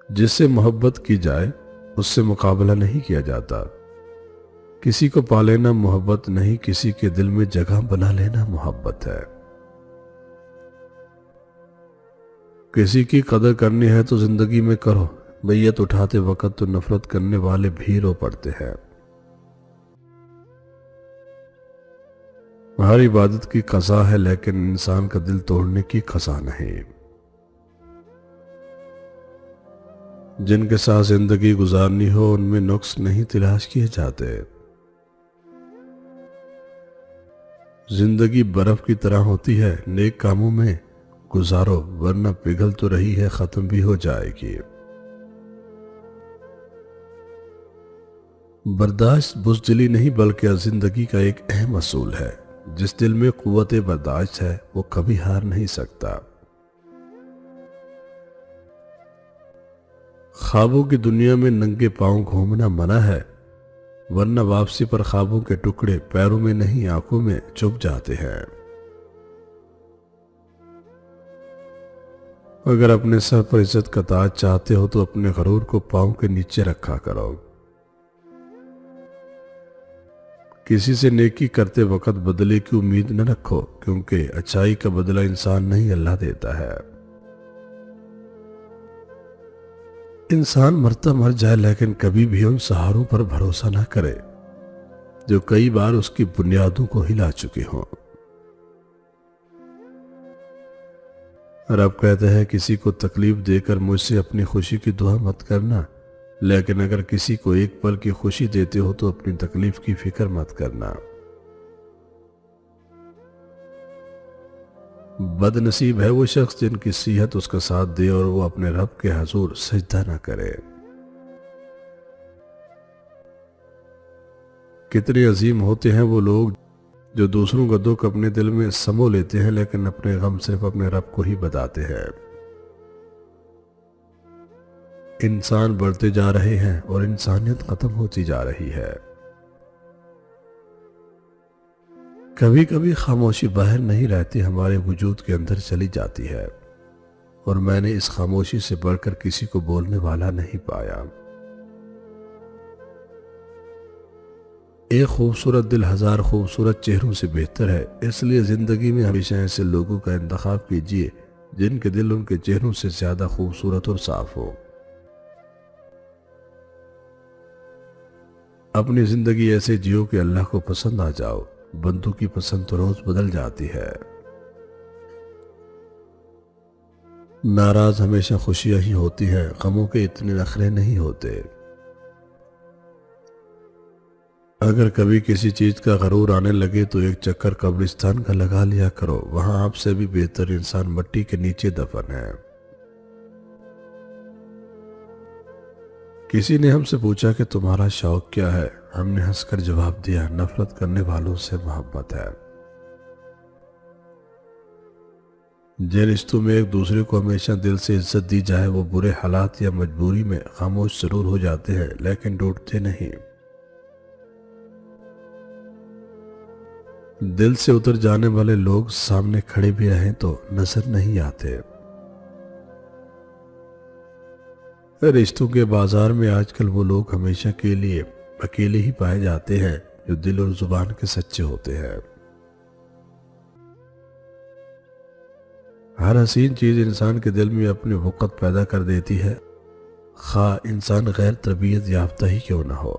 جس سے محبت کی جائے اس سے مقابلہ نہیں کیا جاتا۔ کسی کو پا لینا محبت نہیں، کسی کے دل میں جگہ بنا لینا محبت ہے۔ کسی کی قدر کرنی ہے تو زندگی میں کرو، بیعت اٹھاتے وقت تو نفرت کرنے والے بھی رو پڑتے ہیں۔ ہر عبادت کی قضا ہے لیکن انسان کا دل توڑنے کی قضا نہیں۔ جن کے ساتھ زندگی گزارنی ہو ان میں نقص نہیں تلاش کیے جاتے۔ زندگی برف کی طرح ہوتی ہے، نیک کاموں میں گزارو ورنہ پگھل تو رہی ہے، ختم بھی ہو جائے گی۔ برداشت بزدلی نہیں بلکہ زندگی کا ایک اہم اصول ہے۔ جس دل میں قوت برداشت ہے وہ کبھی ہار نہیں سکتا۔ خوابوں کی دنیا میں ننگے پاؤں گھومنا منع ہے، ورنہ واپسی پر خوابوں کے ٹکڑے پیروں میں نہیں آنکھوں میں چھپ جاتے ہیں۔ اگر اپنے سر پر عزت کا تاج چاہتے ہو تو اپنے غرور کو پاؤں کے نیچے رکھا کرو۔ کسی سے نیکی کرتے وقت بدلے کی امید نہ رکھو، کیونکہ اچھائی کا بدلہ انسان نہیں اللہ دیتا ہے۔ انسان مرتا مر جائے لیکن کبھی بھی ان سہاروں پر بھروسہ نہ کرے جو کئی بار اس کی بنیادوں کو ہلا چکے ہوں۔ رب کہتے ہیں کسی کو تکلیف دے کر مجھ سے اپنی خوشی کی دعا مت کرنا، لیکن اگر کسی کو ایک پل کی خوشی دیتے ہو تو اپنی تکلیف کی فکر مت کرنا۔ بد نصیب ہے وہ شخص جن کی صحت اس کا ساتھ دے اور وہ اپنے رب کے حضور سجدہ نہ کرے۔ کتنے عظیم ہوتے ہیں وہ لوگ جو دوسروں کا دکھ اپنے دل میں سمو لیتے ہیں لیکن اپنے غم صرف اپنے رب کو ہی بتاتے ہیں۔ انسان بڑھتے جا رہے ہیں اور انسانیت ختم ہوتی جا رہی ہے۔ کبھی کبھی خاموشی باہر نہیں رہتی، ہمارے وجود کے اندر چلی جاتی ہے، اور میں نے اس خاموشی سے بڑھ کر کسی کو بولنے والا نہیں پایا۔ ایک خوبصورت دل ہزار خوبصورت چہروں سے بہتر ہے، اس لیے زندگی میں ہمیشہ ایسے لوگوں کا انتخاب کیجیے جن کے دل ان کے چہروں سے زیادہ خوبصورت اور صاف ہو۔ اپنی زندگی ایسے جیو کہ اللہ کو پسند آ جاؤ، بندوں کی پسند تو روز بدل جاتی ہے۔ ناراض ہمیشہ خوشیاں ہی ہوتی ہیں، غموں کے اتنے نخرے نہیں ہوتے۔ اگر کبھی کسی چیز کا غرور آنے لگے تو ایک چکر قبرستان کا لگا لیا کرو، وہاں آپ سے بھی بہتر انسان مٹی کے نیچے دفن ہے۔ کسی نے ہم سے پوچھا کہ تمہارا شوق کیا ہے؟ ہم نے ہنس کر جواب دیا، نفرت کرنے والوں سے محبت ہے۔ جن رشتوں میں ایک دوسرے کو ہمیشہ دل سے عزت دی جائے وہ برے حالات یا مجبوری میں خاموش ضرور ہو جاتے ہیں لیکن ٹوٹتے نہیں۔ دل سے اتر جانے والے لوگ سامنے کھڑے بھی رہیں تو نظر نہیں آتے۔ رشتوں کے بازار میں آج کل وہ لوگ ہمیشہ کے لیے اکیلے ہی پائے جاتے ہیں جو دل اور زبان کے سچے ہوتے ہیں۔ ہر حسین چیز انسان کے دل میں اپنے وقت پیدا کر دیتی ہے، خواہ انسان غیر تربیت یافتہ ہی کیوں نہ ہو۔